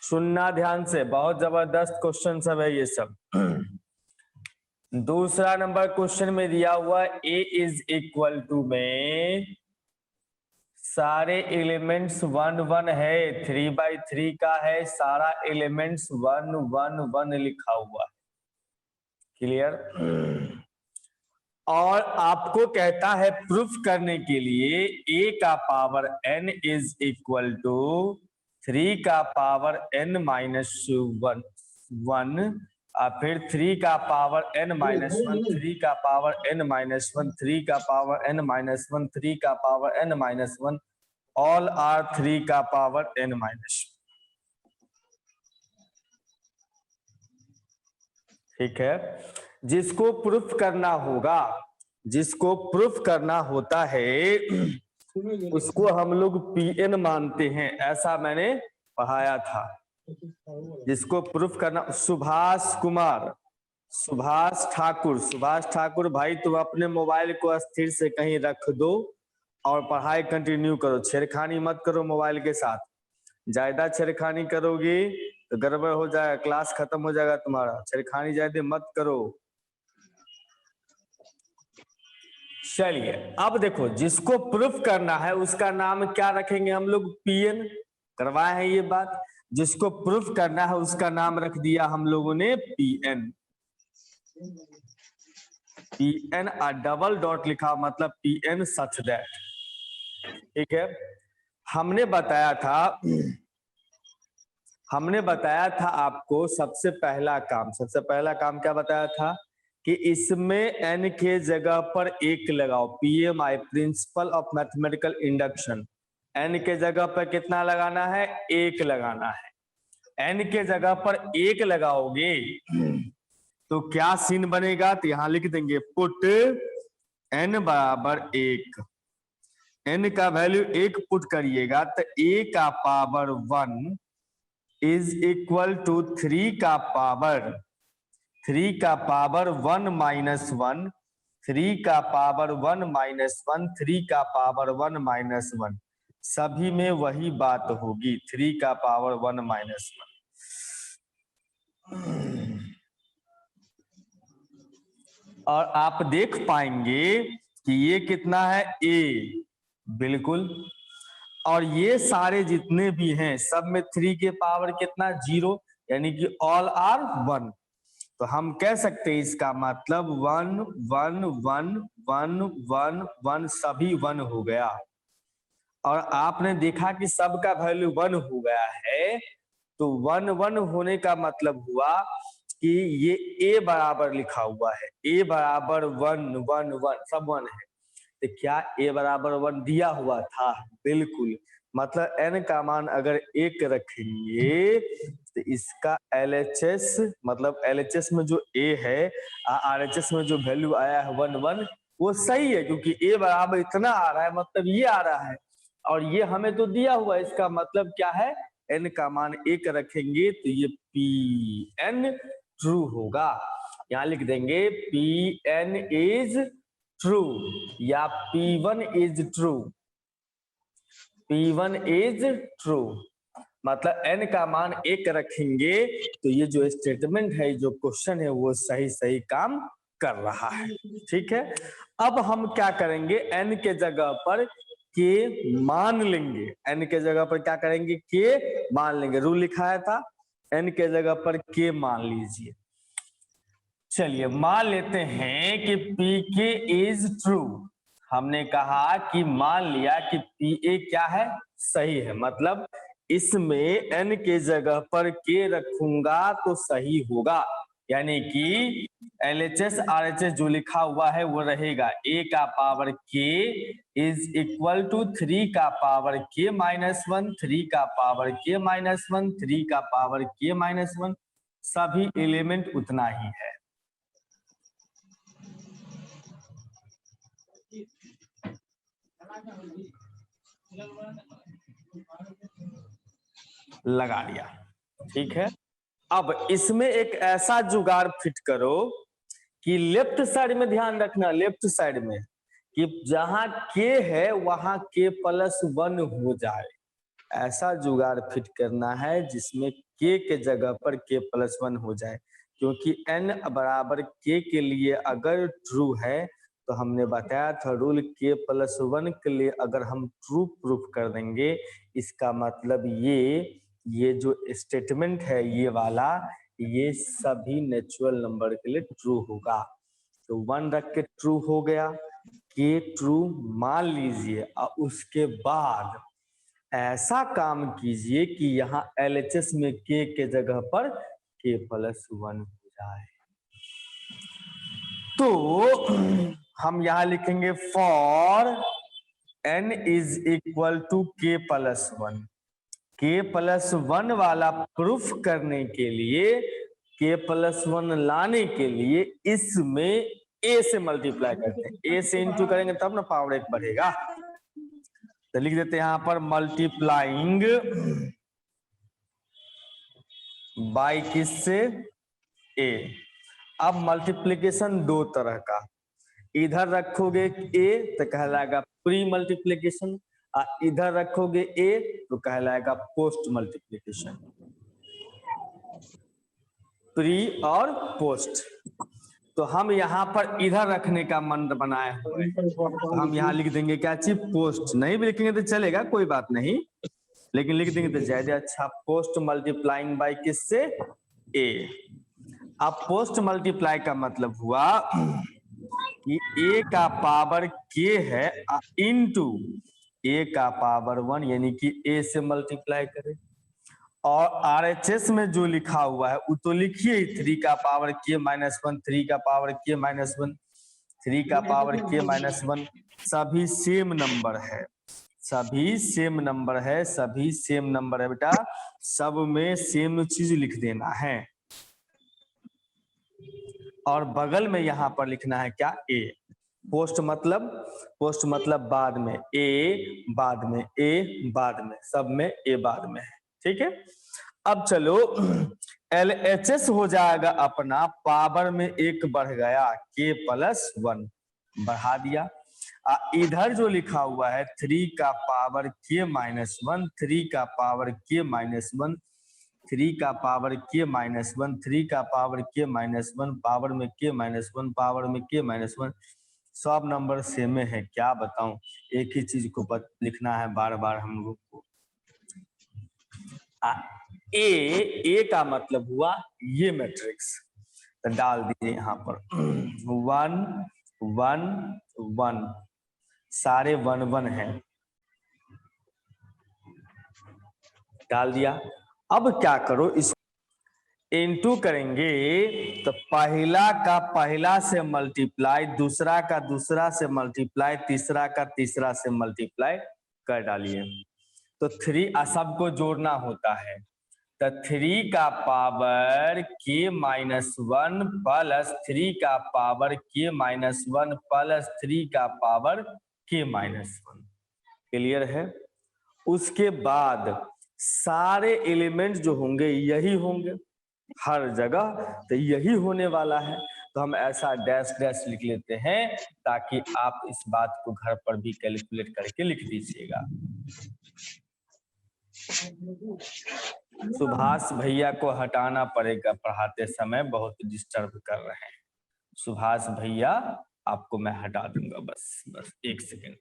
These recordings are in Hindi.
सुनना ध्यान से, बहुत जबरदस्त क्वेश्चन सब है ये सब। दूसरा नंबर क्वेश्चन में दिया हुआ a इज इक्वल टू में सारे एलिमेंट्स 1 1 है, 3/3 का है, सारा एलिमेंट्स 1 1 1 लिखा हुआ है। क्लियर? और आपको कहता है प्रूफ करने के लिए a का power n is equal to 3 का पावर n माइनस 1, फिर 3 का पावर n माइनस 1, 3 का पावर n माइनस 1, 3 का पावर n माइनस 1, 3 का power n minus 1, all are 3 का पावर n माइनस। ठीक है, जिसको प्रूफ करना होगा, जिसको प्रूफ करना होता है उसको हम लोग Pn मानते हैं, ऐसा मैंने पढ़ाया था। जिसको प्रूफ करना, सुभाष कुमार, सुभाष ठाकुर, सुभाष ठाकुर भाई तुम अपने मोबाइल को स्थिर से कहीं रख दो और पढ़ाई कंटिन्यू करो, छेड़खानी मत करो मोबाइल के साथ। ज्यादा छेड़खानी करोगे तो गड़बड़ हो जाएगा, क्लास खत्म हो जाएगा तुम्हारा। छेड़खानी ज्यादा मत करो। चलिए अब देखो, जिसको प्रूफ करना है उसका नाम क्या रखेंगे हम लोग? Pn। करवाए हैं ये बात। जिसको प्रूफ करना है उसका नाम रख दिया हम लोगों ने Pn। Pn डबल डॉट लिखा, मतलब Pn सच दैट। ठीक है, हमने बताया था आपको सबसे पहला काम क्या बताया था कि इसमें n के जगह पर 1 लगाओ। PMI, principle of mathematical induction. n के जगह पर कितना लगाना है? 1 लगाना है। n के जगह पर 1 लगाओगे तो क्या सीन बनेगा? तो यहां लिख देंगे पुट n बराबर 1। n का वैल्यू 1 पुट करिएगा तो a का पावर 1 इज इक्वल टू 3 का पावर 1 माइनस 1, 3 का पावर 1 माइनस 1, 3 का पावर 1 माइनस 1, सभी में वही बात होगी, 3 का पावर 1 माइनस 1। और आप देख पाएंगे कि ये कितना है? a, बिल्कुल। और ये सारे जितने भी हैं सब में 3 के पावर कितना? 0, यानी कि ऑल आर 1। तो हम कह सकते हैं इसका मतलब 1 1 1 1 1 1 सभी 1 हो गया। और आपने देखा कि सबका वैल्यू 1 हो गया है, तो 1 1 होने का मतलब हुआ कि ये a बराबर लिखा हुआ है, a बराबर 1 1 1 सब 1 है। तो क्या a बराबर 1 दिया हुआ था? बिल्कुल। मतलब n का मान अगर 1 रखेंगे तो इसका LHS, मतलब LHS में जो a है, RHS में जो वैल्यू आया है 1 1, वो सही है, क्योंकि a बराबर इतना आ रहा है, मतलब ये आ रहा है और ये हमें तो दिया हुआ है। इसका मतलब क्या है? n का मान 1 रखेंगे तो ये Pn ट्रू होगा। यहाँ लिख देंगे Pn इज ट्रू या P1 is true. P1 is true मतलब n का मान 1 रखेंगे तो ये जो स्टेटमेंट है, जो क्वेश्चन है, वो सही काम कर रहा है। ठीक है, अब हम क्या करेंगे? n के जगह पर k मान लेंगे। n के जगह पर क्या करेंगे? k मान लेंगे। रूल लिखा था, n के जगह पर k मान लीजिए। चलिए मान लेते हैं कि pk इज ट्रू। हमने कहा कि मान लिया कि pa क्या है? सही है। मतलब इसमें n के जगह पर k रखूंगा तो सही होगा, यानी कि LHS RHS जो लिखा हुआ है वो रहेगा। a का power k is equal to 3 का पावर k माइनस 1, 3 का पावर k माइनस 1, 3 का पावर k माइनस 1, सभी एलिमेंट उतना ही है। लगा लिया। ठीक है, अब इसमें एक ऐसा जुगाड़ फिट करो कि लेफ्ट साइड में ध्यान रखना, लेफ्ट साइड में कि जहां k है वहां k+1 हो जाए। ऐसा जुगाड़ फिट करना है जिसमें k के जगह पर k+1 हो जाए, क्योंकि n बराबर k के लिए अगर ट्रू है तो हमने बताया था रूल k+1 के लिए अगर हम ट्रू प्रूफ कर देंगे, इसका मतलब ये जो स्टेटमेंट है ये वाला, ये सभी नेचुरल नंबर के लिए ट्रू होगा। तो 1 रख के ट्रू हो गया, के ट्रू मान लीजिए और उसके बाद ऐसा काम कीजिए कि यहाँ LHS में k के जगह पर k+1 हो जाए। तो हम यहाँ लिखेंगे for n is equal to k+1। k+1 वाला प्रूफ करने के लिए, k+1 लाने के लिए इसमें a से मल्टीप्लाई करते हैं, a से इंटू करेंगे तब ना पावर 1 बढ़ेगा। तो लिख देते हैं यहाँ पर मल्टीप्लाइंग बाई किससे, a। अब मल्टीप्लिकेशन दो तरह का, इधर रखोगे a तो कहलाएगा प्री मल्टीप्लिकेशन, और इधर रखोगे a तो कहलाएगा पोस्ट मल्टीप्लिकेशन। प्री और पोस्ट, तो हम यहाँ पर इधर रखने का मंत्र बनाए हुए हैं, हम यहाँ लिख देंगे क्या चीज, पोस्ट। नहीं भी लिखेंगे तो चलेगा, कोई बात नहीं, लेकिन लिख देंगे तो ज्यादा अच्छा। पोस्ट मल्टीप्लाइंग बाय किससे, a। अब पोस्ट मल्टीप्लाई का मतलब हुआ कि a का पावर k है इनटू a का पावर 1, यानी कि a से मल्टीप्लाई करें। और RHS में जो लिखा हुआ है वो तो लिखिए 3 का पावर k-1, 3 का पावर k-1, 3 का पावर k-1, सभी सेम नंबर है, सभी सेम नंबर है, सभी सेम नंबर है बेटा, सब में सेम चीज लिख देना है। और बगल में यहाँ पर लिखना है क्या, a। पोस्ट मतलब बाद में, a बाद में, a बाद में, सब में a बाद में है, ठीक है। अब चलो LHS हो जाएगा अपना, पावर में 1 बढ़ गया, k+1 बढ़ा दिया। इधर जो लिखा हुआ है 3 का पावर k-1, 3 का पावर k-1, 3 का पावर k-1, 3 का पावर k-1, पावर में k-1, पावर में k-1, सब नंबर सेम है। क्या बताऊं, एक ही चीज को लिखना है बार बार हम लोग को। ए का मतलब हुआ ये मैट्रिक्स, तो डाल दीजिए यहाँ पर 1 1 1, सारे 1 1 है, डाल दिया। अब क्या करो, इस इनटू करेंगे तो पहला का पहला से मल्टीप्लाई, दूसरा का दूसरा से मल्टीप्लाई, तीसरा का तीसरा से मल्टीप्लाई कर डालिए। तो 3 सबको जोड़ना होता है, तो 3 का पावर k-1 प्लस 3 का पावर k-1 प्लस 3 का पावर k-1, क्लियर है। उसके बाद सारे एलिमेंट जो होंगे यही होंगे हर जगह, तो यही होने वाला है। तो हम ऐसा डैश डैश लिख लेते हैं ताकि आप इस बात को घर पर भी कैलकुलेट करके लिख दीजिएगा। सुभाष भैया को हटाना पड़ेगा, पढ़ाते समय बहुत डिस्टर्ब कर रहे हैं। सुभाष भैया आपको मैं हटा दूंगा, बस 1 सेकेंड।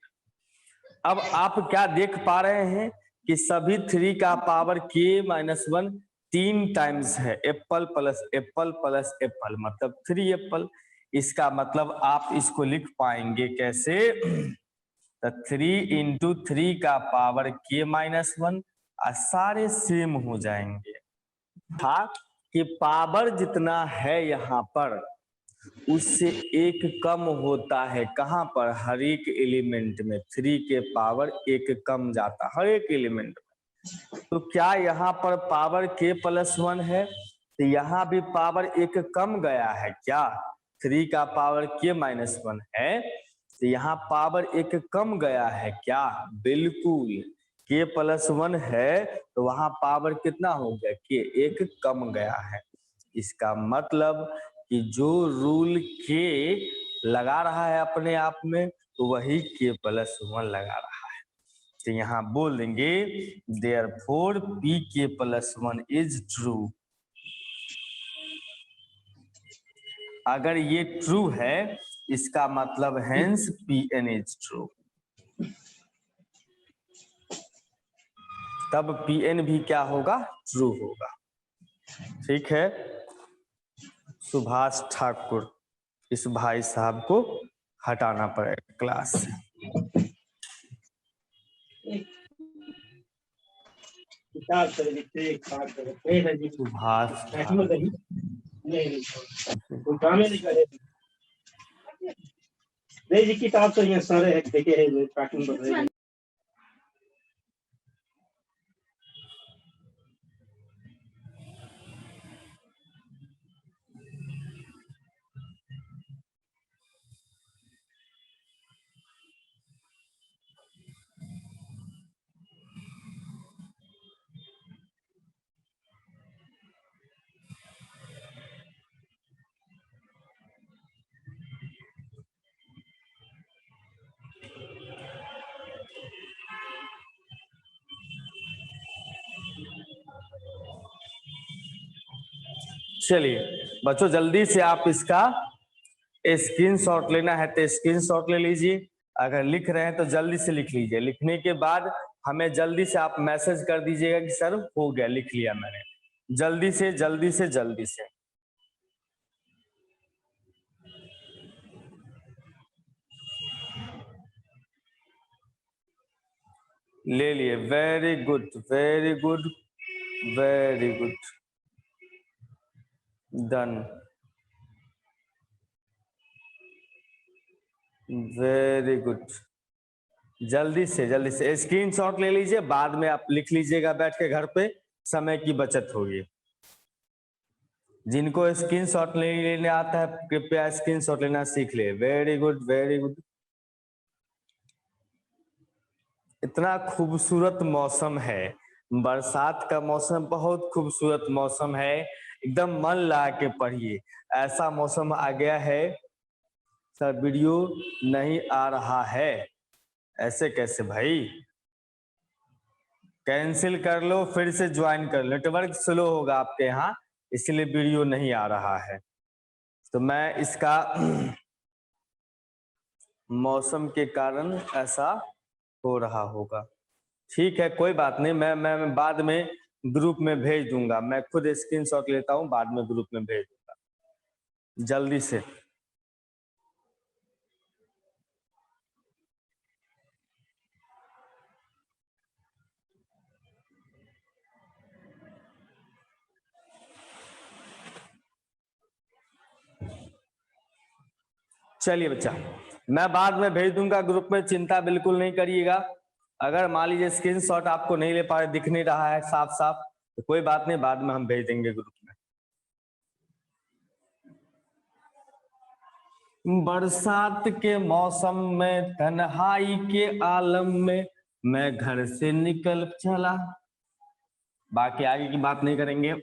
अब आप क्या देख पा रहे हैं कि सभी 3 का पावर k-1 3 टाइम्स है, Apple plus Apple plus Apple मतलब 3 एप्पल। इसका मतलब आप इसको लिख पाएंगे कैसे, तो 3 इंटू 3 का पावर k-1, सारे सेम हो जाएंगे। था कि पावर जितना है यहाँ पर उससे 1 कम होता है, कहाँ पर, हर एक एलिमेंट में 3 के पावर 1 कम जाता है हर एक एलिमेंट में। तो क्या यहाँ पर पावर k+1 है, तो यहाँ भी पावर 1 कम गया है क्या, 3 का पावर k-1 है तो यहाँ पावर 1 कम गया है क्या, बिल्कुल। k+1 है तो वहां पावर कितना हो गया, k 1 कम गया है। इसका मतलब कि जो रूल k लगा रहा है अपने आप में, तो वही k+1 लगा रहा है। तो यहाँ बोल देंगे देयरफॉर pk+1 इज ट्रू। अगर ये ट्रू है इसका मतलब हेंस pn इज ट्रू, तब pn भी क्या होगा, ट्रू होगा। ठीक है, सुभाष ठाकुर, इस भाई साहब को हटाना पड़ेगा क्लास से। सुभाष ठाकुर नहीं जी, किताब तो ये सारे है देखे हैं, पैकिंग कर रहे हैं। चलिए बच्चों, जल्दी से आप इसका स्क्रीनशॉट लेना है तो स्क्रीनशॉट ले लीजिए। अगर लिख रहे हैं तो जल्दी से लिख लीजिए। लिखने के बाद हमें जल्दी से आप मैसेज कर दीजिएगा कि सर हो गया, लिख लिया मैंने। जल्दी से जल्दी से जल्दी से ले लिए। Very good, very good, very good, done, very good. जल्दी से स्क्रीनशॉट ले लीजिए, बाद में आप लिख लीजिएगा बैठ के घर पे, समय की बचत होगी। जिनको स्क्रीनशॉट नहीं लेने आता है कृपया स्क्रीनशॉट लेना सीख ले। Very good, very good. इतना खूबसूरत मौसम है, बरसात का मौसम बहुत खूबसूरत मौसम है, एकदम मन लगा के पढ़िए। ऐसा मौसम आ गया है सर वीडियो नहीं आ रहा है, ऐसे कैसे भाई? कैंसिल कर लो, फिर से ज्वाइन कर लो। नेटवर्क स्लो होगा आपके यहाँ, इसलिए वीडियो नहीं आ रहा है। तो मैं इसका मौसम के कारण ऐसा हो रहा होगा। ठीक है, कोई बात नहीं, मैं बाद में ग्रुप में भेज दूंगा। मैं खुद स्क्रीनशॉट लेता हूं, बाद में ग्रुप में भेज दूंगा जल्दी से। चलिए बच्चा, मैं बाद में भेज दूंगा ग्रुप में, चिंता बिल्कुल नहीं करिएगा। अगर मान लीजिए स्क्रीनशॉट आपको नहीं ले पा रहे, दिख नहीं रहा है साफ साफ, तो कोई बात नहीं, बाद में हम भेज देंगे ग्रुप में। बरसात के मौसम में तन्हाई के आलम में मैं घर से निकल चला। बाकी आगे की बात नहीं करेंगे।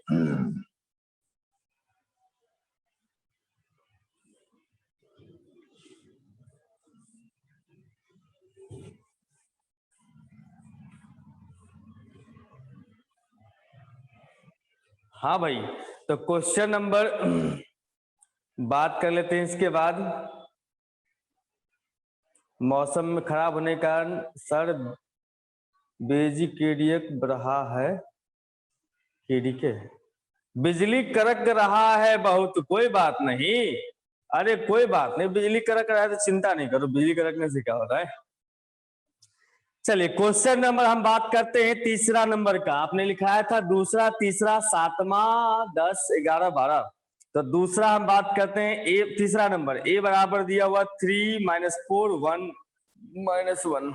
हाँ भाई, तो क्वेश्चन नंबर बात कर लेते हैं। इसके बाद मौसम में खराब होने के कारण सर बेजिकेडियक रहा है, केडीके बिजली कड़क रहा है बहुत। कोई बात नहीं, अरे कोई बात नहीं, बिजली कड़क रहा है तो चिंता नहीं करो, बिजली कड़कने से क्या होता है। चलिए क्वेश्चन नंबर हम बात करते हैं तीसरा नंबर का। आपने लिखाया था दूसरा, तीसरा, 7वां, 10, 11, 12। तो दूसरा हम बात करते हैं ए, तीसरा नंबर। ए बराबर दिया हुआ 3 - 4 1 -1।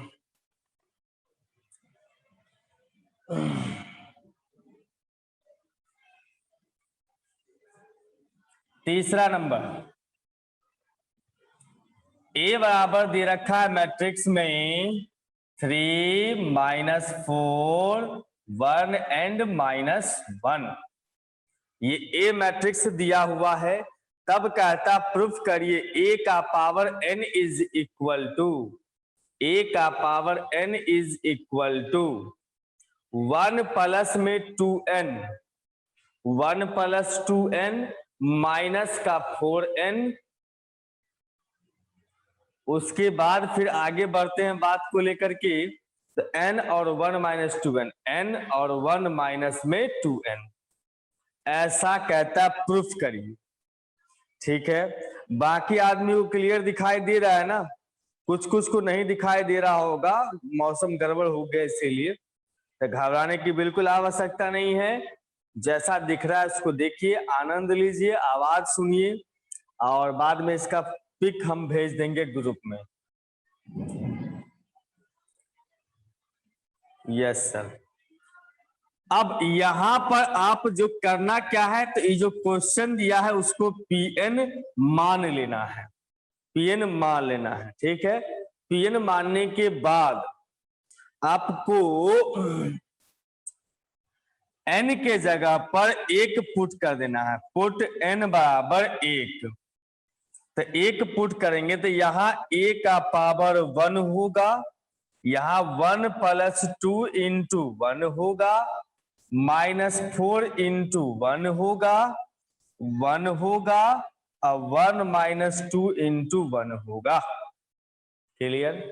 तीसरा नंबर ए बराबर दे रखा है मैट्रिक्स में 3 - 4 1 एंड -1। ये ए मैट्रिक्स दिया हुआ है, तब कहता प्रूफ करिए ए का power n is equal to a का power n is equal to 1 plus में 2n, 1 प्लस 2n माइनस का 4n। उसके बाद फिर आगे बढ़ते हैं बात को लेकर के, तो n और 1 माइनस 2n, n और 1 माइनस में 2n, ऐसा कहता है प्रूफ करिए। ठीक है, बाकी आदमी को क्लियर दिखाई दे रहा है ना, कुछ कुछ को नहीं दिखाई दे रहा होगा, मौसम गड़बड़ हो गया इसीलिए। तो घबराने की बिल्कुल आवश्यकता नहीं है, जैसा दिख रहा है उसको देखिए, आनंद लीजिए, आवाज सुनिए, और बाद में इसका पिक हम भेज देंगे ग्रुप में। Yes sir. अब यहां पर आप जो करना क्या है, तो ये जो क्वेश्चन दिया है उसको Pn मान लेना है, Pn मान लेना है। ठीक है, Pn मानने के बाद आपको n के जगह पर 1 पुट कर देना है, पुट n बराबर 1। तो 1 पुट करेंगे तो यहाँ a का पावर 1 होगा, यहाँ 1 प्लस 2 इंटू 1 होगा, माइनस 4 इंटू 1 होगा, 1 होगा, और 1 माइनस 2 इंटू 1 होगा। क्लियर?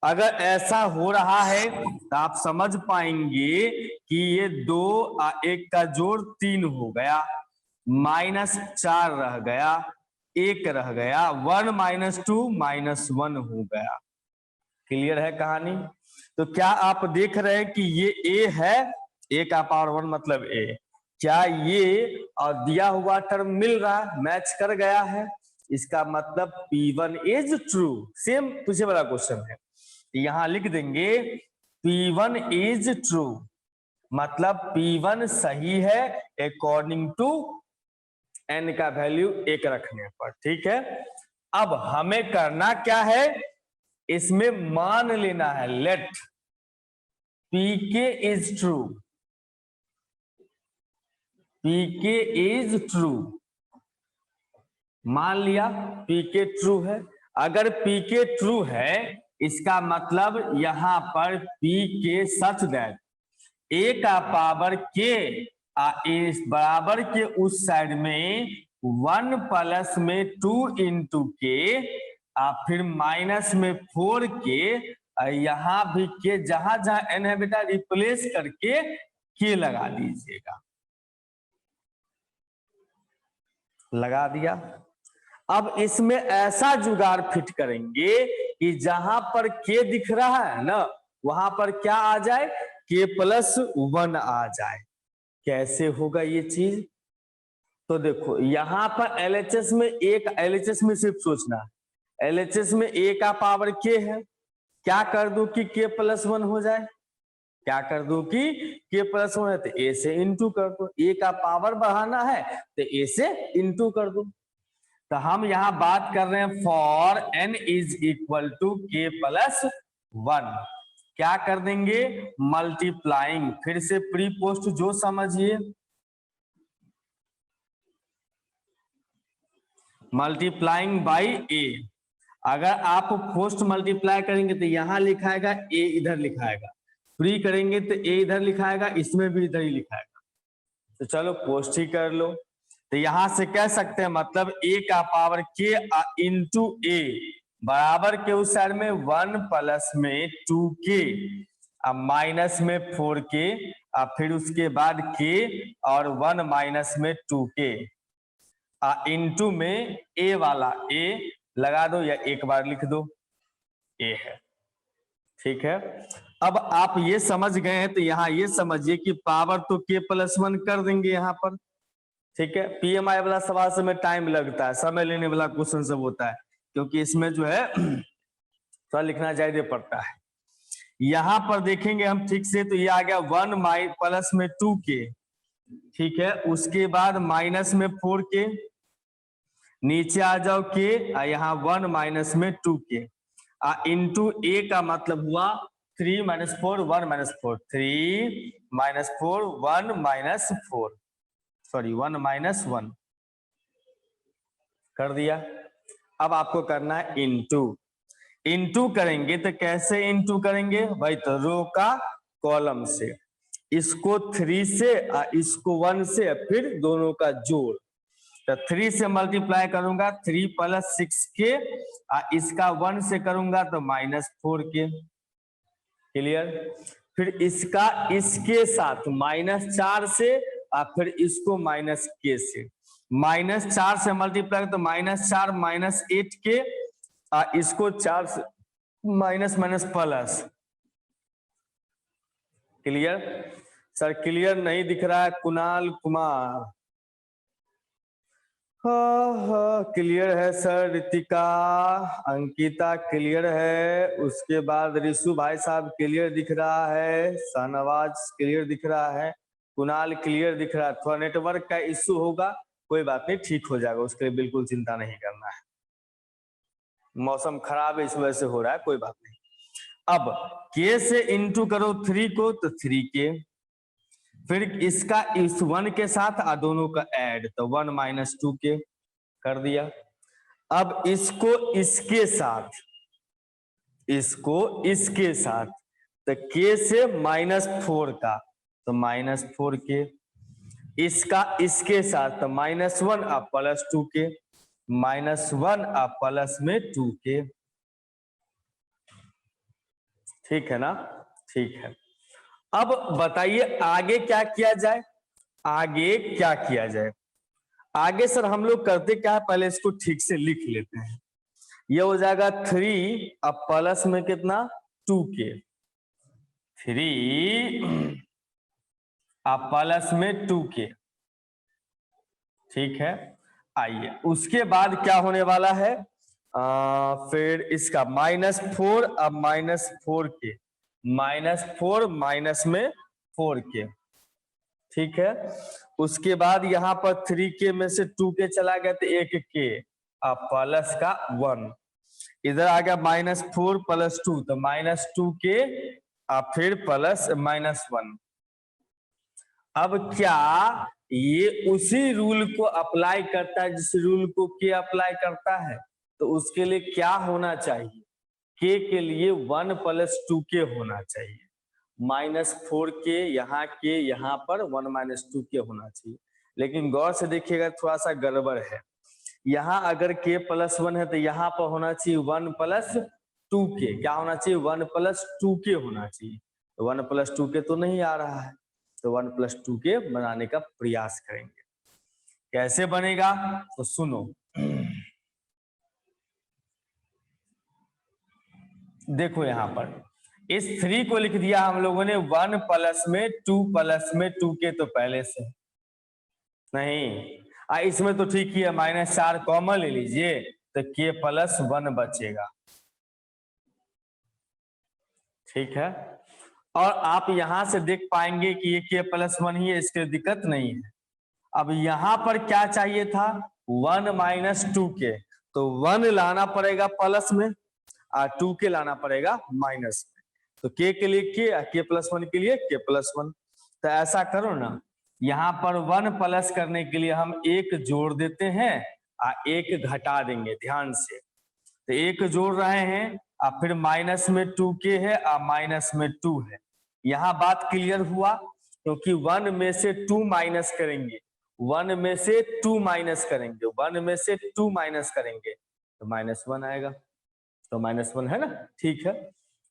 अगर ऐसा हो रहा है तो आप समझ पाएंगे कि ये 2 और 1 का जोड़ 3 हो गया, माइनस 4 रह गया, 1 रह गया, 1 माइनस 2 माइनस 1 हो गया। क्लियर है कहानी? तो क्या आप देख रहे हैं कि ये a है, a का पावर 1 मतलब a, क्या ये और दिया हुआ टर्म मिल रहा है, मैच कर गया है, इसका मतलब P1 इज ट्रू। सेम पीछे वाला क्वेश्चन है, यहां लिख देंगे P1 इज ट्रू, मतलब P1 सही है अकॉर्डिंग टू n का वैल्यू 1 रखने पर। ठीक है, अब हमें करना क्या है, इसमें मान लेना है, let Pk is true, Pk is true, मान लिया Pk ट्रू है। अगर Pk ट्रू है इसका मतलब यहां पर Pk सच दैट a का पावर k इस बराबर के उस साइड में 1 प्लस में 2 इंटू के, फिर माइनस में 4k, यहां भी k, जहां जहां n है बेटा रिप्लेस करके k लगा दीजिएगा। लगा दिया। अब इसमें ऐसा जुगाड़ फिट करेंगे कि जहां पर k दिख रहा है ना, वहां पर क्या आ जाए, k प्लस 1 आ जाए। कैसे होगा ये चीज? तो देखो यहां पर LHS में LHS में सिर्फ सोचना है, LHS में a का पावर k है, क्या कर दूं कि k प्लस 1 हो जाए, क्या कर दूं कि k प्लस 1 है तो a से इंटू कर दो, a का पावर बढ़ाना है तो a से इंटू कर दो। तो हम यहां बात कर रहे हैं for n is equal to k plus 1, क्या कर देंगे, मल्टीप्लाइंग, फिर से प्री पोस्ट जो समझिए, मल्टीप्लाइंग बाई a। अगर आप पोस्ट मल्टीप्लाई करेंगे तो यहां लिखाएगा a, इधर लिखाएगा, प्री करेंगे तो a इधर लिखाएगा, इसमें भी इधर ही लिखाएगा। तो चलो पोस्ट ही कर लो। तो यहां से कह सकते हैं मतलब a का पावर k इंटू a बराबर के उस साइड में 1 प्लस में 2k, माइनस में 4k, फिर उसके बाद k और 1 माइनस में 2k, इंटू में a वाला a लगा दो या एक बार लिख दो, a है। ठीक है, अब आप ये समझ गए हैं तो यहाँ ये समझिए कि पावर तो k प्लस 1 कर देंगे यहाँ पर। ठीक है, PMI वाला सवाल से में टाइम लगता है, समय लेने वाला क्वेश्चन सब होता है, क्योंकि इसमें जो है थोड़ा लिखना ज्यादा पड़ता है। यहां पर देखेंगे हम ठीक से, तो ये आ गया 1 प्लस में 2k, ठीक है, उसके बाद माइनस में 4k, नीचे आ जाओ k, यहाँ 1 माइनस में 2k, इंटू a का मतलब हुआ 3 minus 4 1 minus 4, 3 minus 4 1 minus 4, sorry 1 minus 1 कर दिया। अब आपको करना है इंटू, इनटू करेंगे तो कैसे इनटू करेंगे भाई, तो रो का कॉलम से, इसको 3 से इसको 1 से, फिर दोनों का जोड़, तो 3 से मल्टीप्लाई करूंगा 3 + 6k, इसका 1 से करूंगा तो -4k। क्लियर। फिर इसका इसके साथ -4 से, फिर इसको -k से, -4 से मल्टीप्लाई तो -4 -8k, इसको 4 से minus plus. Clear. Sir clear नहीं दिख रहा है कुणाल कुमार? हाँ क्लियर है सर। रितिका, अंकिता क्लियर है, उसके बाद रिशु भाई साहब क्लियर दिख रहा है, शाहनवाज क्लियर दिख रहा है, कुणाल क्लियर दिख रहा है। थोड़ा नेटवर्क का इश्यू होगा, कोई बात नहीं, ठीक हो जाएगा, उसके लिए बिल्कुल चिंता नहीं करना है। मौसम खराब है इस वजह से हो रहा है, कोई बात नहीं। अब k से इंटू करो 3 को तो 3k, फिर इसका इस 1 के साथ दोनों का ऐड तो 1 - 2k कर दिया। अब इसको इसके साथ, इसको इसके साथ, तो k से -4 का तो -4k, इसका इसके साथ तो -1 + 2k, -1 प्लस में 2k। ठीक है ना? ठीक है। अब बताइए आगे क्या किया जाए, आगे क्या किया जाए? आगे सर हम लोग करते क्या है, पहले इसको ठीक से लिख लेते हैं। ये हो जाएगा 3 प्लस में कितना 2k, 3 प्लस में 2k। ठीक है। आइए उसके बाद क्या होने वाला है, फिर इसका -4 अब -4k, -4 माइनस में 4k। ठीक है। उसके बाद यहाँ पर 3k में से 2k चला गया तो 1k, प्लस का 1, इधर आ गया -4 + 2 तो -2k, फिर प्लस -1। अब क्या ये उसी रूल को अप्लाई करता है जिस रूल को k अप्लाई करता है, तो उसके लिए क्या होना चाहिए, k के लिए 1 + 2k होना चाहिए, -4k यहाँ k, यहाँ पर 1 - 2k होना चाहिए। लेकिन गौर से देखिएगा थोड़ा सा गड़बड़ है, यहाँ अगर k + 1 है तो यहाँ पर होना चाहिए 1 + 2k, क्या होना चाहिए 1 + 2k होना चाहिए, तो 1 + 2k तो नहीं आ रहा है, तो 1 + 2k बनाने का प्रयास करेंगे। कैसे बनेगा तो सुनो, देखो यहाँ पर इस 3 को लिख दिया हम लोगों ने 1 प्लस में 2 प्लस में 2k, तो पहले से नहीं, इसमें तो ठीक ही है, -4 कॉमन ले लीजिए तो k + 1 बचेगा। ठीक है। और आप यहां से देख पाएंगे कि ये k + 1 ही है, इसके दिक्कत नहीं है। अब यहां पर क्या चाहिए था 1 - 2k, तो 1 लाना पड़ेगा प्लस में और 2k लाना पड़ेगा माइनस में, तो k के लिए k + 1 के लिए k + 1। तो ऐसा करो ना, यहाँ पर 1 प्लस करने के लिए हम 1 जोड़ देते हैं और 1 घटा देंगे, ध्यान से। तो 1 जोड़ रहे हैं और फिर माइनस में 2k है और माइनस में 2 है। यहाँ बात क्लियर हुआ, क्योंकि 1 में से 2 माइनस करेंगे, 1 में से 2 माइनस करेंगे, 1 में से 2 माइनस करेंगे तो -1 आएगा, तो -1 है ना। ठीक है,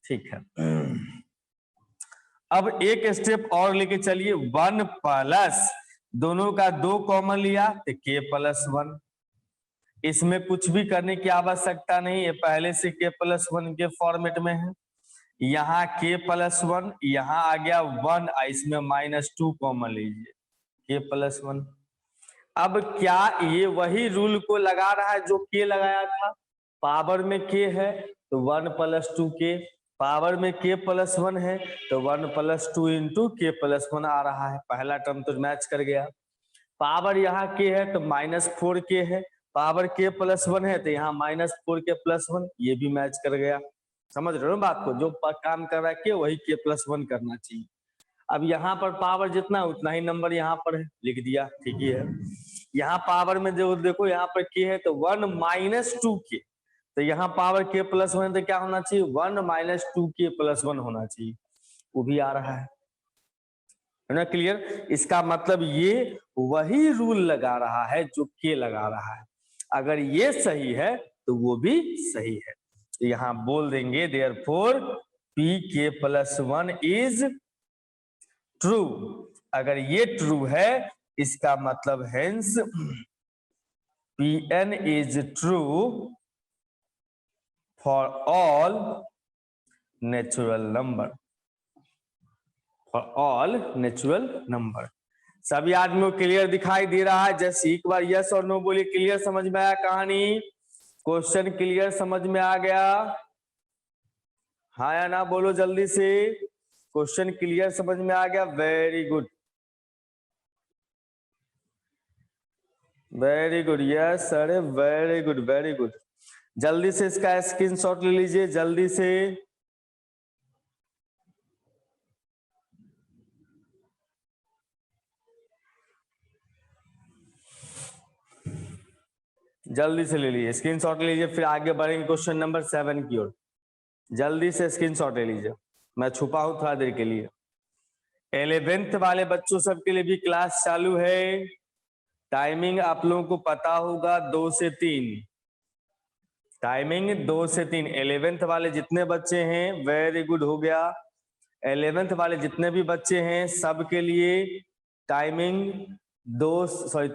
ठीक है। अब एक स्टेप और लेके चलिए, 1 प्लस दोनों का 2 कॉमन लिया तो k + 1, इसमें कुछ भी करने की आवश्यकता नहीं है, पहले से k + 1 के फॉर्मेट में है। यहाँ k + 1, यहाँ आ गया 1, इसमें -2 कॉमन लीजिए, k + 1। अब क्या ये वही रूल को लगा रहा है जो k लगाया था, पावर में k है तो 1 + 2k, पावर में k + 1 है तो 1 + 2 × k + 1 आ रहा है, पहला टर्म तो मैच कर गया। पावर यहाँ k है तो -4k है, पावर k + 1 है तो यहाँ -4k + 1, ये भी मैच कर गया। समझ रहे हो बात को, जो काम कर रहा है k वही k + 1 करना चाहिए। अब यहाँ पर पावर जितना उतना ही नंबर यहाँ पर है, लिख दिया, ठीक ही है। यहाँ पावर में जो देखो यहाँ पर k है तो 1 - 2k, तो यहाँ पावर k प्लस 1 तो क्या होना चाहिए 1 माइनस 2k प्लस 1 होना चाहिए, वो भी आ रहा है ना। क्लियर? इसका मतलब ये वही रूल लगा रहा है जो k लगा रहा है, अगर ये सही है तो वो भी सही है। तो यहाँ बोल देंगे therefore pk plus 1 is true. अगर ये ट्रू है इसका मतलब hence Pn is true for all natural number, for all natural number। सभी आदमियों को क्लियर दिखाई दे रहा है? जैसे एक बार यस और नो बोलिए, क्लियर समझ में आया कहानी? क्वेश्चन क्लियर समझ में आ गया? हाँ या ना बोलो जल्दी से। क्वेश्चन क्लियर समझ में आ गया? Very good, very good, yes sir, very good, very good. जल्दी से इसका स्क्रीनशॉट ले लीजिए जल्दी से। जल्दी से ले लीजिए स्क्रीनशॉट ले लीजिए, फिर आगे बढ़ेंगे क्वेश्चन नंबर 7 की ओर। जल्दी से स्क्रीनशॉट ले लीजिए, मैं छुपा हूं थोड़ा देर के लिए। 11th वाले बच्चों सबके लिए भी क्लास चालू है। टाइमिंग आप लोगों को पता होगा 2 से 3, टाइमिंग 2 से 3। 11th वाले जितने बच्चे हैं, वेरी गुड, हो गया। 11th वाले जितने भी बच्चे हैं सबके लिए टाइमिंग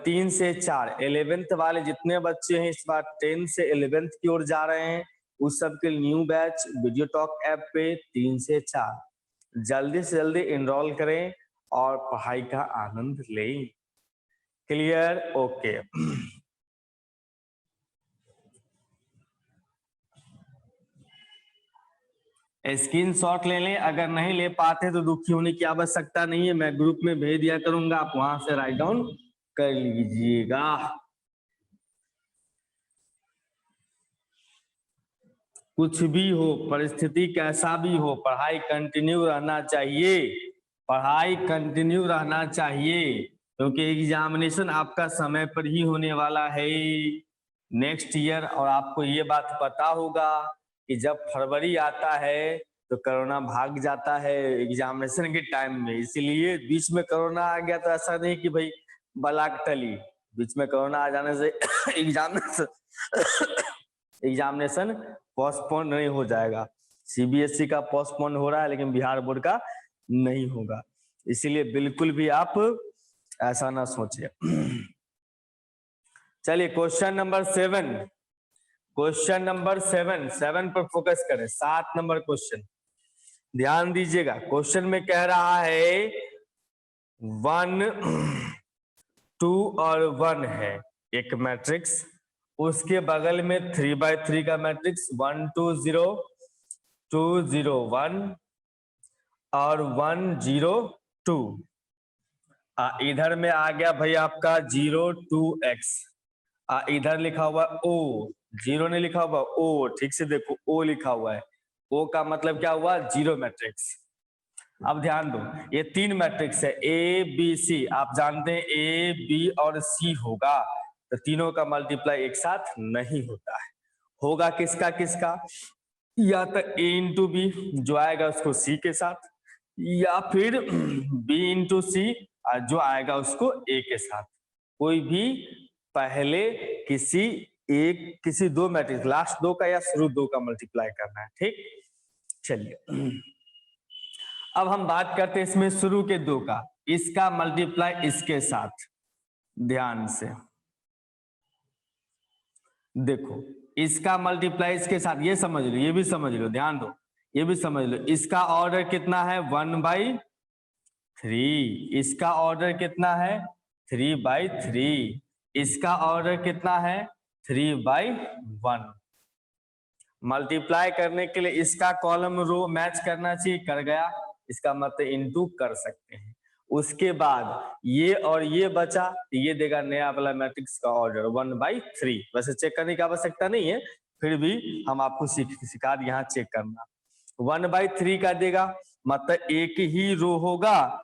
3 से 4। 11th वाले जितने बच्चे हैं इस बार 10 से 11th की ओर जा रहे हैं, उस सब के new batch video talk app पे 3 से 4 जल्दी से जल्दी एनरोल करें और पढ़ाई का आनंद लें। क्लियर? ओके। स्क्रीनशॉट ले लें, अगर नहीं ले पाते तो दुखी होने की आवश्यकता नहीं है, मैं ग्रुप में भेज दिया करूंगा, आप वहां से राइट डाउन कर लीजिएगा। कुछ भी हो, परिस्थिति कैसा भी हो, पढ़ाई कंटिन्यू रहना चाहिए, पढ़ाई कंटिन्यू रहना चाहिए, क्योंकि एग्जामिनेशन आपका समय पर ही होने वाला है नेक्स्ट ईयर। और आपको ये बात पता होगा कि जब फरवरी आता है तो कोरोना भाग जाता है एग्जामिनेशन के टाइम में, इसलिए बीच में कोरोना आ गया तो ऐसा नहीं कि भाई बलाक टली, बीच में कोरोना आ जाने से एग्जामिनेशन पोस्टपोन नहीं हो जाएगा। सीबीएसई का पोस्टपोन हो रहा है लेकिन बिहार बोर्ड का नहीं होगा, इसीलिए बिल्कुल भी आप ऐसा ना सोचिए। चलिए क्वेश्चन नंबर 7, क्वेश्चन नंबर 7 पर फोकस करें। 7 नंबर क्वेश्चन ध्यान दीजिएगा। क्वेश्चन में कह रहा है 1 2 और 1 है एक मैट्रिक्स, उसके बगल में 3x3 का मैट्रिक्स 1 2 0 2 0 1 और 1 0 2। इधर में आ गया भाई आपका 0 2x, इधर लिखा हुआ O, 0 नहीं लिखा हुआ O, ठीक से देखो O लिखा हुआ है, O का मतलब क्या हुआ? 0 मैट्रिक्स। अब ध्यान दो, ये 3 मैट्रिक्स है A B C, आप जानते हैं A B और C होगा, तो तीनों का मल्टीप्लाई एक साथ नहीं होता है, होगा किसका किसका? या तो A इंटू बी जो आएगा उसको C के साथ, या फिर B इंटू C जो आएगा उसको A के साथ। कोई भी पहले किसी 2 मैट्रिक्स, लास्ट 2 का या शुरू 2 का मल्टीप्लाई करना है, ठीक। चलिए अब हम बात करते हैं इसमें शुरू के 2 का, इसका मल्टीप्लाई इसके साथ। ध्यान से देखो, इसका मल्टीप्लाई इसके साथ, ये समझ लो, ये भी समझ लो, ध्यान दो, ये भी समझ लो। इसका ऑर्डर कितना है? 1/3। इसका ऑर्डर कितना है? 3/3। इसका ऑर्डर कितना है? 3/1। मल्टीप्लाई करने के लिए इसका कॉलम रो मैच करना चाहिए, कर गया, इसका मतलब इनटू कर सकते हैं। उसके बाद ये और ये बचा, ये देगा नया वाला मैट्रिक्स का ऑर्डर 1/3। वैसे चेक करने की आवश्यकता नहीं है, फिर भी हम आपको सिखा यहाँ चेक करना। 1/3 का देगा, मतलब एक ही रो होगा,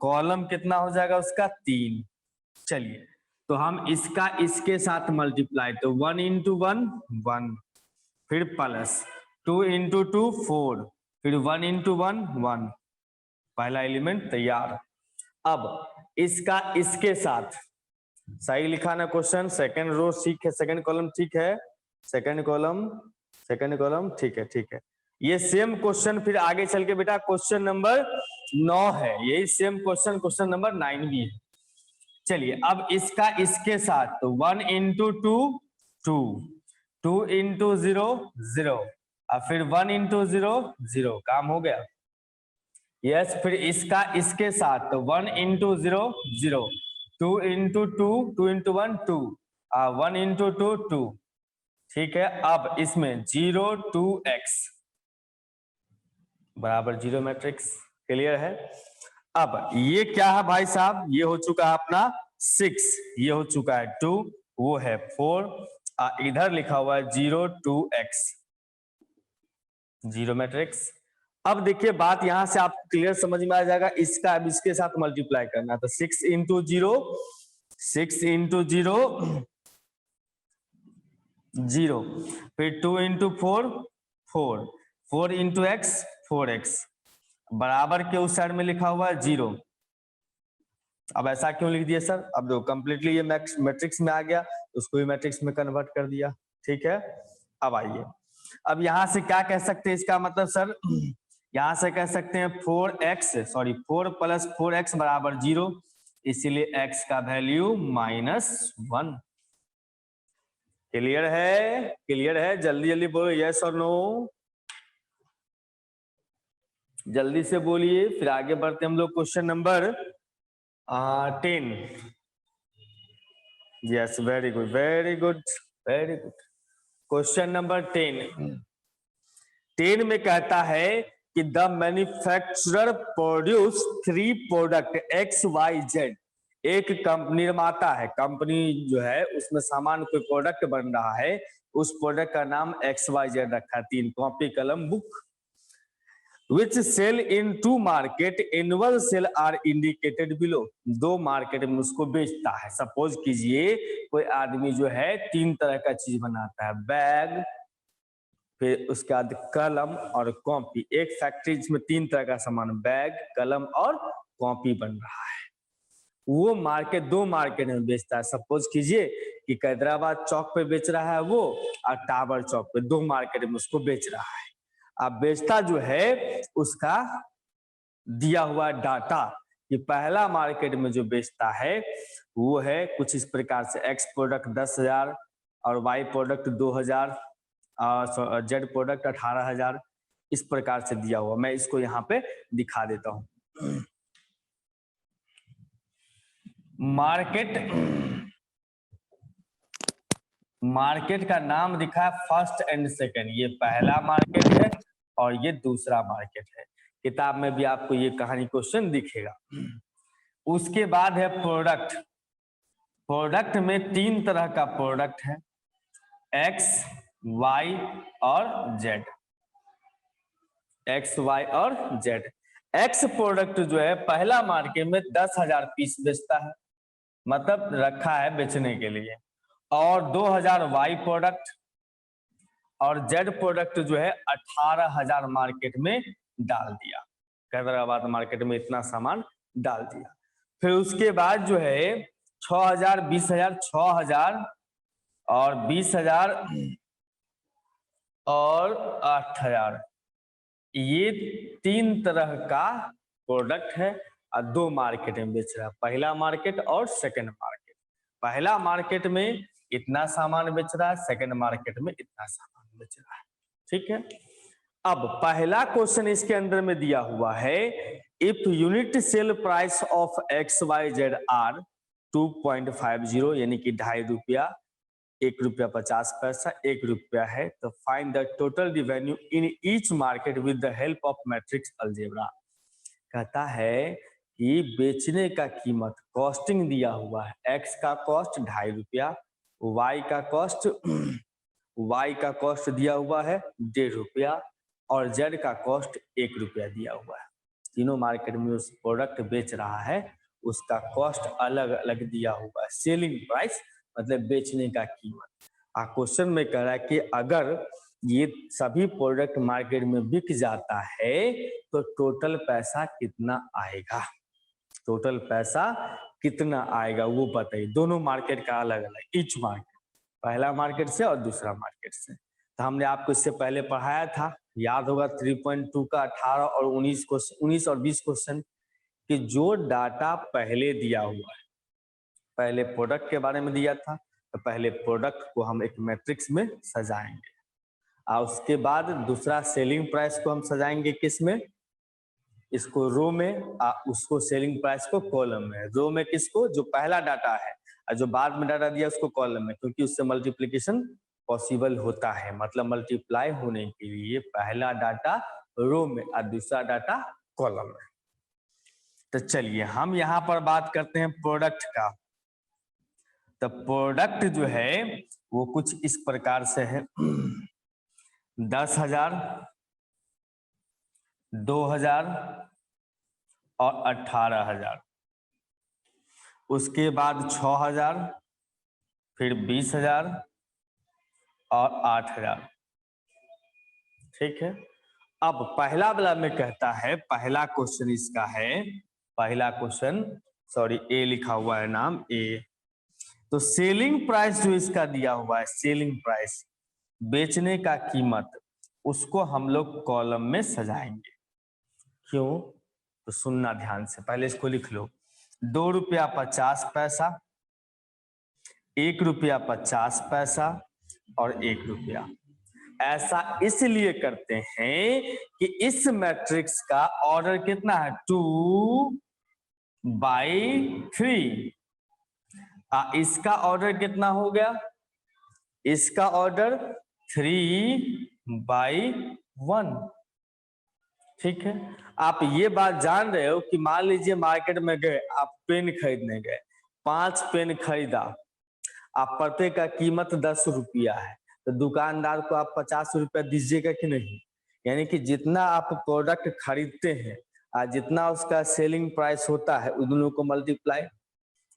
कॉलम कितना हो जाएगा उसका? 3। चलिए तो हम इसका इसके साथ मल्टीप्लाई, तो 1 × 1 1, फिर प्लस 2 इंटू 2 4, फिर 1 इंटू 1 1, पहला एलिमेंट तैयार। अब इसका इसके साथ सही लिखा ना क्वेश्चन, सेकंड रो ठीक है, सेकंड कॉलम ठीक है, सेकंड कॉलम ठीक है, ठीक है। ये सेम क्वेश्चन फिर आगे चल के बेटा क्वेश्चन नंबर 9 है, यही सेम क्वेश्चन क्वेश्चन नंबर 9 भी है। चलिए अब इसका इसके साथ तो 1 इंटू 2 2, 2 इंटू 0 0, और फिर 1 इंटू 0 0, काम हो गया। यस, फिर इसका इसके साथ तो 1 इंटू 0 0, 2 इंटू 2 2 इंटू 1 2, 1 इंटू 2 2, ठीक है। अब इसमें 0 2x बराबर 0 मैट्रिक्स, क्लियर है। अब ये क्या है भाई साहब, ये हो चुका है अपना 6, ये हो चुका है 2, वो है 4, इधर लिखा हुआ है 0 2x, 0 मैट्रिक्स। अब देखिए बात यहां से आपको क्लियर समझ में आ जाएगा, इसका अब इसके साथ मल्टीप्लाई करना, तो 6 इंटू 0 6 इंटू 0 0, फिर 2 इंटू 4 4, 4 इंटू एक्स 4x, बराबर के उस साइड में लिखा हुआ है 0। अब ऐसा क्यों लिख दिया सर, अब देखो कंप्लीटली ये मैट्रिक्स में आ गया, उसको भी मैट्रिक्स में कन्वर्ट कर दिया, ठीक है। अब आइए, अब यहां से क्या कह सकते हैं, इसका मतलब सर यहां से कह सकते हैं 4 प्लस 4x बराबर 0, इसीलिए x का वैल्यू -1। क्लियर है, क्लियर है, जल्दी जल्दी बोलो यस और नो, जल्दी से बोलिए, फिर आगे बढ़ते हम लोग question number 10। Yes, very good very good very good. Question number 10 में कहता है कि the manufacturer produce 3 product XYZ, एक निर्माता है, कंपनी जो है उसमें सामान कोई प्रोडक्ट बन रहा है, उस प्रोडक्ट का नाम XYZ रखा है, 3 कॉपी कलम book, which sell in 2 market, annual sale are indicated below, 2 market में उसको बेचता है। सपोज कीजिए कोई आदमी जो है 3 तरह का चीज बनाता है, बैग, फिर उसके बाद कलम और कॉपी, एक फैक्ट्री जिसमें 3 तरह का सामान बैग कलम और कॉपी बन रहा है, वो मार्केट 2 मार्केट में बेचता है। सपोज कीजिए कि हैदराबाद चौक पे बेच रहा है वो, और टावर चौक पे, 2 मार्केट में उसको बेच रहा है। अब बेचता जो है उसका दिया हुआ डाटा कि पहला मार्केट में जो बेचता है वो है कुछ इस प्रकार से, X प्रोडक्ट 10,000 और Y प्रोडक्ट 2,000 और Z प्रोडक्ट 18,000, इस प्रकार से दिया हुआ। मैं इसको यहाँ पे दिखा देता हूँ। मार्केट का नाम दिखा है फर्स्ट एंड सेकंड, ये पहला मार्केट है और ये दूसरा मार्केट है, किताब में भी आपको ये कहानी क्वेश्चन दिखेगा। उसके बाद है प्रोडक्ट, प्रोडक्ट में 3 तरह का प्रोडक्ट है, X Y और Z, X Y और Z। X प्रोडक्ट जो है पहला मार्केट में 10,000 पीस बेचता है, मतलब रखा है बेचने के लिए, और 2,000 Y प्रोडक्ट, और Z प्रोडक्ट जो है 18,000 मार्केट में डाल दिया, हैदराबाद मार्केट में इतना सामान डाल दिया। फिर उसके बाद जो है 6,000 20,000 6,000 और 20,000 और 8,000, ये 3 तरह का प्रोडक्ट है और 2 मार्केट में बेच रहा है, पहला मार्केट और सेकंड मार्केट। पहला मार्केट में इतना सामान बेच रहा है, सेकंड मार्केट में इतना सामान बेच रहा है, ठीक है। अब पहला क्वेश्चन इसके अंदर में दिया हुआ है, if unit sell price of XYZ are 2.50, यानी कि 2.5 रुपया, 1 रुपया 50 पैसा, 1 रुपया है, तो find the total revenue in each market with the help of matrix algebra. कहता है कि बेचने का कीमत, कॉस्टिंग दिया हुआ है, X का कॉस्ट 2.5 रुपया, Y का कॉस्ट दिया हुआ है 1.5 रुपया, और Z का कॉस्ट 1 रुपया दिया हुआ है। तीनों मार्केट में उस प्रोडक्ट बेच रहा है, उसका कॉस्ट अलग अलग दिया हुआ है, सेलिंग प्राइस मतलब बेचने का कीमत। क्वेश्चन में कह रहा है कि अगर ये सभी प्रोडक्ट मार्केट में बिक जाता है तो टोटल पैसा कितना आएगा, टोटल पैसा कितना आएगा वो बताइए। दोनों मार्केट का अलग अलग, ईच मार्केट, पहला मार्केट से और दूसरा मार्केट से। तो हमने आपको इससे पहले पढ़ाया था, याद होगा 3.2 का 18 और 19 और 20 क्वेश्चन कि जो डाटा पहले दिया हुआ है, पहले प्रोडक्ट के बारे में दिया था, तो पहले प्रोडक्ट को हम एक मैट्रिक्स में सजाएंगे और उसके बाद दूसरा सेलिंग प्राइस को हम सजाएंगे किस में, इसको रो में, उसको सेलिंग प्राइस को कॉलम में। रो में किसको, जो पहला डाटा है, और जो बाद में डाटा दिया उसको कॉलम में, क्योंकि उससे मल्टीप्लिकेशन पॉसिबल होता है। मतलब मल्टीप्लाई होने के लिए पहला डाटा रो में और दूसरा डाटा कॉलम में। तो चलिए हम यहाँ पर बात करते हैं प्रोडक्ट का। तो प्रोडक्ट जो है वो कुछ इस प्रकार से है 10,000, 2,000 और 18,000, उसके बाद 6,000, फिर 20,000 और 8,000। ठीक है। अब पहला वाला में कहता है, पहला क्वेश्चन इसका है, पहला क्वेश्चन, सॉरी ए लिखा हुआ है नाम ए। तो सेलिंग प्राइस जो इसका दिया हुआ है, सेलिंग प्राइस बेचने का कीमत, उसको हम लोग कॉलम में सजाएंगे। क्यों, तो सुनना ध्यान से, पहले इसको लिख लो। 2 रुपया 50 पैसा, 1 रुपया 50 पैसा और 1 रुपया। ऐसा इसलिए करते हैं कि इस मैट्रिक्स का ऑर्डर कितना है, 2/3। इसका ऑर्डर कितना हो गया, इसका ऑर्डर 3/1। ठीक है। आप ये बात जान रहे हो कि मान लीजिए मार्केट में गए, आप पेन खरीदने गए, 5 पेन खरीदा, आप प्रत्येक का कीमत 10 रुपया है, तो दुकानदार को आप 50 रुपया दीजिएगा कि नहीं। यानी कि जितना आप प्रोडक्ट खरीदते हैं और जितना उसका सेलिंग प्राइस होता है, उन दोनों को मल्टीप्लाई,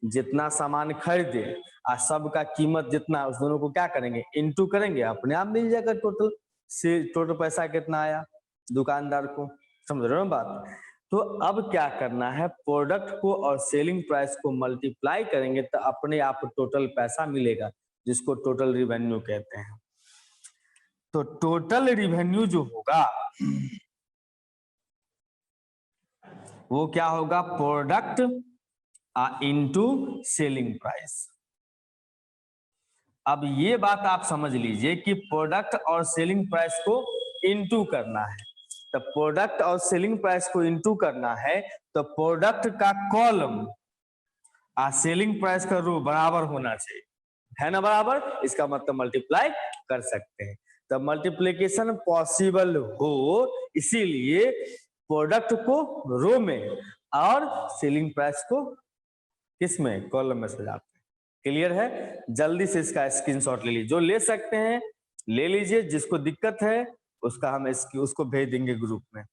जितना सामान खरीदे और सबका कीमत जितना, उस दोनों को क्या करेंगे, इनटू करेंगे, अपने आप मिल जाएगा टोटल से, टोटल पैसा कितना आया दुकानदार को। समझ रहे हो बात। तो अब क्या करना है, प्रोडक्ट को और सेलिंग प्राइस को मल्टीप्लाई करेंगे तो अपने आप टोटल पैसा मिलेगा, जिसको टोटल रिवेन्यू कहते हैं। तो टोटल रिवेन्यू जो होगा वो क्या होगा, प्रोडक्ट इनटू सेलिंग प्राइस। अब ये बात आप समझ लीजिए कि प्रोडक्ट और सेलिंग प्राइस को इनटू करना है। तो प्रोडक्ट और सेलिंग प्राइस को इनटू करना है तो प्रोडक्ट का कॉलम और सेलिंग प्राइस का रो बराबर होना चाहिए, है ना बराबर। इसका मतलब मल्टीप्लाई कर सकते हैं। तो मल्टीप्लिकेशन पॉसिबल हो इसीलिए प्रोडक्ट को रो में और सेलिंग प्राइस को किस में, कॉलम में सजाते हैं। क्लियर है। जल्दी से इसका स्क्रीनशॉट ले लीजिए, जो ले सकते हैं ले लीजिए, जिसको दिक्कत है उसका हम उसको भेज देंगे ग्रुप में।